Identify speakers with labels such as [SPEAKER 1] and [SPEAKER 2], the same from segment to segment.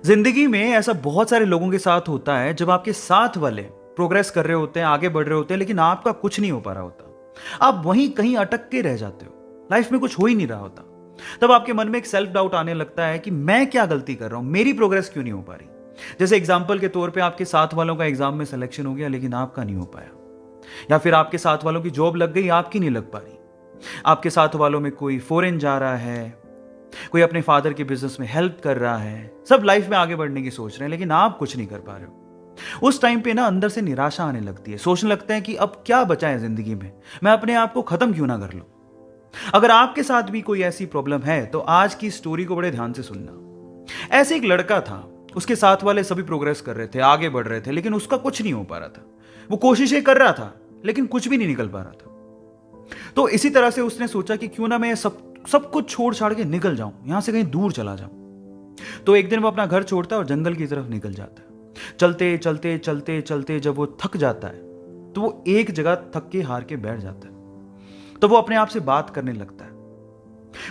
[SPEAKER 1] जिंदगी में ऐसा बहुत सारे लोगों के साथ होता है जब आपके साथ वाले प्रोग्रेस कर रहे होते हैं, आगे बढ़ रहे होते हैं, लेकिन आपका कुछ नहीं हो पा रहा होता। आप वहीं कहीं अटक के रह जाते हो, लाइफ में कुछ हो ही नहीं रहा होता। तब आपके मन में एक सेल्फ डाउट आने लगता है कि मैं क्या गलती कर रहा हूं, मेरी प्रोग्रेस क्यों नहीं हो पा रही। जैसे एग्जाम्पल के तौर पे आपके साथ वालों का एग्जाम में सिलेक्शन हो गया लेकिन आपका नहीं हो पाया, या फिर आपके साथ वालों की जॉब लग गई, आपकी नहीं लग पा रही। आपके साथ वालों में कोई फॉरेन जा रहा है, कोई अपने फादर के बिजनेस में हेल्प कर रहा है, सब लाइफ में आगे बढ़ने की सोच रहे हैं, लेकिन आप कुछ नहीं कर पा रहे हो। उस टाइम पे ना अंदर से निराशा आने लगती है, सोचने लगते हैं कि अब क्या बचा है जिंदगी में, मैं अपने आप को खत्म क्यों ना कर लूं। अगर आपके साथ भी कोई ऐसी प्रॉब्लम है तो आज की स्टोरी को बड़े ध्यान से सुनना। ऐसे एक लड़का था, उसके साथ वाले सभी प्रोग्रेस कर रहे थे, आगे बढ़ रहे थे, लेकिन उसका कुछ नहीं हो पा रहा था। वो कोशिशें कर रहा था लेकिन कुछ भी नहीं निकल पा रहा था। तो इसी तरह से उसने सोचा कि क्यों ना मैं सब कुछ छोड़ छाड़ के निकल जाऊं, यहां से कहीं दूर चला जाऊं। तो एक दिन वो अपना घर छोड़ता है और जंगल की तरफ निकल जाता है। चलते चलते चलते चलते जब वो थक जाता है तो वो एक जगह थक के हार के बैठ जाता है। तो वो अपने आप से बात करने लगता है।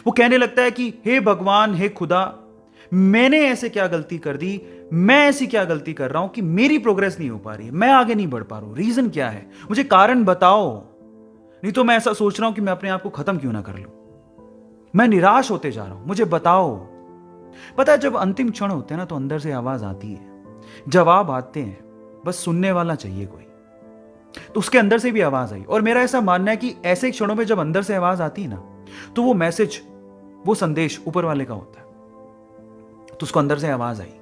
[SPEAKER 1] वो कहने लगता है कि हे भगवान, हे खुदा, मैंने ऐसे क्या गलती कर दी, मैं ऐसी क्या गलती कर रहा हूं कि मेरी प्रोग्रेस नहीं हो पा रही है, मैं आगे नहीं बढ़ पा रहा हूं, रीजन क्या है, मुझे कारण बताओ। नहीं तो मैं ऐसा सोच रहा हूं कि मैं अपने आप को खत्म क्यों ना कर लूं, मैं निराश होते जा रहा हूं, मुझे बताओ। पता है, जब अंतिम क्षण होते हैं ना तो अंदर से आवाज आती है, जवाब आते हैं, बस सुनने वाला चाहिए कोई। तो उसके अंदर से भी आवाज आई, और मेरा ऐसा मानना है कि ऐसे क्षणों में जब अंदर से आवाज आती है ना तो वो मैसेज, वो संदेश ऊपर वाले का होता है। तो उसको अंदर से आवाज आई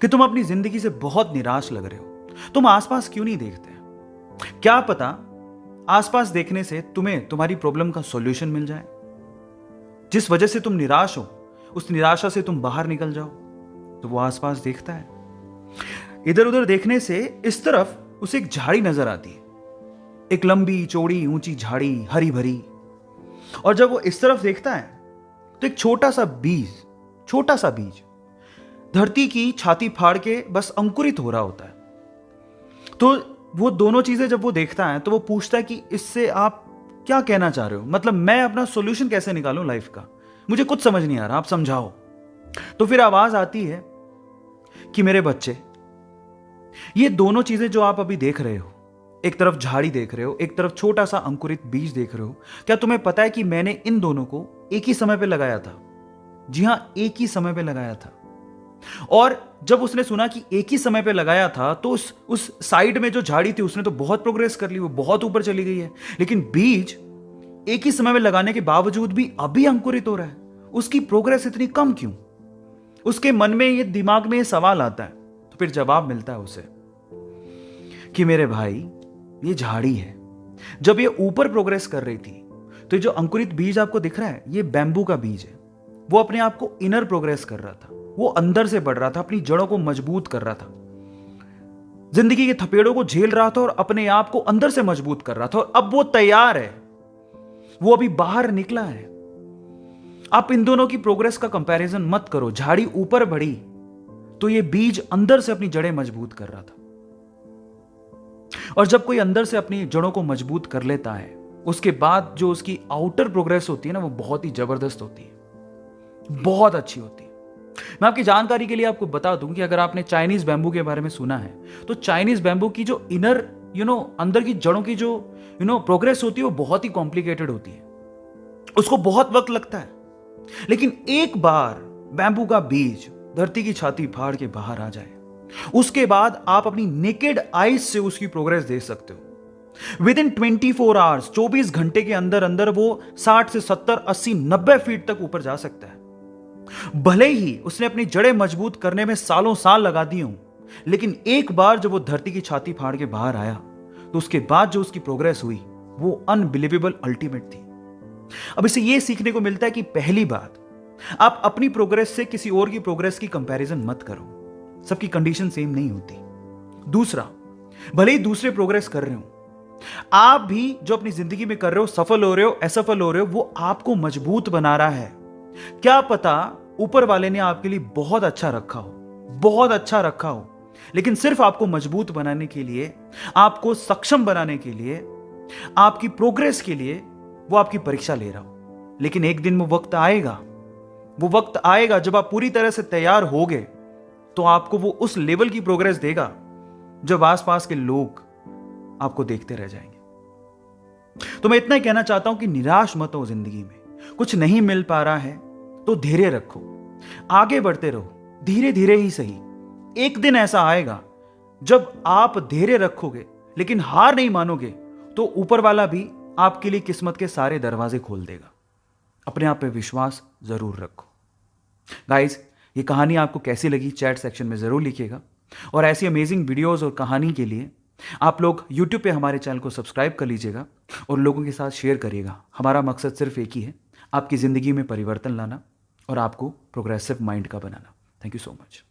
[SPEAKER 1] कि तुम अपनी जिंदगी से बहुत निराश लग रहे हो, तुम आसपास क्यों नहीं देखते। क्या पता आसपास देखने से तुम्हें तुम्हारी प्रॉब्लम का सॉल्यूशन मिल जाए। जिस वजह से तुम निराश हो, उस निराशा से तुम बाहर निकल जाओ। तो वो आसपास देखता है, इधर उधर देखने से इस तरफ उसे एक झाड़ी नजर आती है, एक लंबी चौड़ी ऊंची झाड़ी, हरी भरी। और जब वो इस तरफ देखता है तो एक छोटा सा बीज धरती की छाती फाड़ के बस अंकुरित हो रहा होता है। तो वो दोनों चीजें जब वो देखता है तो वो पूछता है कि इससे आप क्या कहना चाह रहे हो, मतलब मैं अपना सॉल्यूशन कैसे निकालूं लाइफ का, मुझे कुछ समझ नहीं आ रहा, आप समझाओ। तो फिर आवाज आती है कि मेरे बच्चे, ये दोनों चीजें जो आप अभी देख रहे हो, एक तरफ झाड़ी देख रहे हो, एक तरफ छोटा सा अंकुरित बीज देख रहे हो, क्या तुम्हें पता है कि मैंने इन दोनों को एक ही समय पे लगाया था। जी हां, एक ही समय पे लगाया था। और जब उसने सुना कि एक ही समय पे लगाया था तो उस साइड में जो झाड़ी थी उसने तो बहुत प्रोग्रेस कर ली, वो बहुत ऊपर चली गई है। लेकिन बीज एक ही समय में लगाने के बावजूद भी अभी अंकुरित हो रहा है, उसकी प्रोग्रेस इतनी कम क्यों। उसके मन में ये, दिमाग में ये सवाल आता है। तो फिर जवाब मिलता है उसे कि मेरे भाई, ये झाड़ी है, जब ये ऊपर प्रोग्रेस कर रही थी तो जो अंकुरित बीज आपको दिख रहा है ये बैम्बू का बीज है। वो अपने आप को इनर प्रोग्रेस कर रहा था, वो अंदर से बढ़ रहा था, अपनी जड़ों को मजबूत कर रहा था, जिंदगी के थपेड़ों को झेल रहा था और अपने आप को अंदर से मजबूत कर रहा था। और अब वो तैयार है, वो अभी बाहर निकला है। आप इन दोनों की प्रोग्रेस का कंपैरिजन मत करो। झाड़ी ऊपर बढ़ी तो ये बीज अंदर से अपनी जड़ें मजबूत कर रहा था। और जब कोई अंदर से अपनी जड़ों को मजबूत कर लेता है, उसके बाद जो उसकी आउटर प्रोग्रेस होती है ना, वो बहुत ही जबरदस्त होती है, बहुत अच्छी होती है। मैं आपकी जानकारी के लिए आपको बता दूं कि अगर आपने चाइनीज बैम्बू के बारे में सुना है तो चाइनीज बैम्बू की जो इनर अंदर की जड़ों की जो प्रोग्रेस होती है वो बहुत ही कॉम्प्लिकेटेड होती है, उसको बहुत वक्त लगता है। लेकिन एक बार बैम्बू का बीज धरती की छाती फाड़ के बाहर आ जाए, उसके बाद आप अपनी नेकेड आईज से उसकी प्रोग्रेस देख सकते हो। विद इन 24 आवर्स, 24 घंटे के अंदर अंदर वो 60 से 70, 80, 90 फीट तक ऊपर जा सकता है। भले ही उसने अपनी जड़ें मजबूत करने में सालों साल लगा दी हूं, लेकिन एक बार जब वो धरती की छाती फाड़ के बाहर आया तो उसके बाद जो उसकी प्रोग्रेस हुई वो अनबिलीवेबल, अल्टीमेट थी। अब इसे यह सीखने को मिलता है कि पहली बात, आप अपनी प्रोग्रेस से किसी और की प्रोग्रेस की कंपैरिजन मत करो, सबकी कंडीशन सेम नहीं होती। दूसरा, भले ही दूसरे प्रोग्रेस कर रहे हो, आप भी जो अपनी जिंदगी में कर रहे हो, सफल हो रहे हो, असफल हो रहे हो, वो आपको मजबूत बना रहा है। क्या पता ऊपर वाले ने आपके लिए बहुत अच्छा रखा हो, बहुत अच्छा रखा हो, लेकिन सिर्फ आपको मजबूत बनाने के लिए, आपको सक्षम बनाने के लिए, आपकी प्रोग्रेस के लिए वो आपकी परीक्षा ले रहा हो। लेकिन एक दिन वो वक्त आएगा जब आप पूरी तरह से तैयार होगे, तो आपको वो उस लेवल की प्रोग्रेस देगा जब आसपास के लोग आपको देखते रह जाएंगे। तो मैं इतना ही कहना चाहता हूं कि निराश मत हो जिंदगी में। कुछ नहीं मिल पा रहा है तो धैर्य रखो, आगे बढ़ते रहो, धीरे धीरे ही सही। एक दिन ऐसा आएगा जब आप धैर्य रखोगे लेकिन हार नहीं मानोगे, तो ऊपर वाला भी आपके लिए किस्मत के सारे दरवाजे खोल देगा। अपने आप पे विश्वास जरूर रखो। गाइस, ये कहानी आपको कैसी लगी चैट सेक्शन में जरूर लिखिएगा, और ऐसी अमेजिंग वीडियोस और कहानी के लिए आप लोग YouTube पे हमारे चैनल को सब्सक्राइब कर लीजिएगा और लोगों के साथ शेयर करिएगा। हमारा मकसद सिर्फ एक ही है, आपकी ज़िंदगी में परिवर्तन लाना और आपको प्रोग्रेसिव माइंड का बनाना। Thank you so much.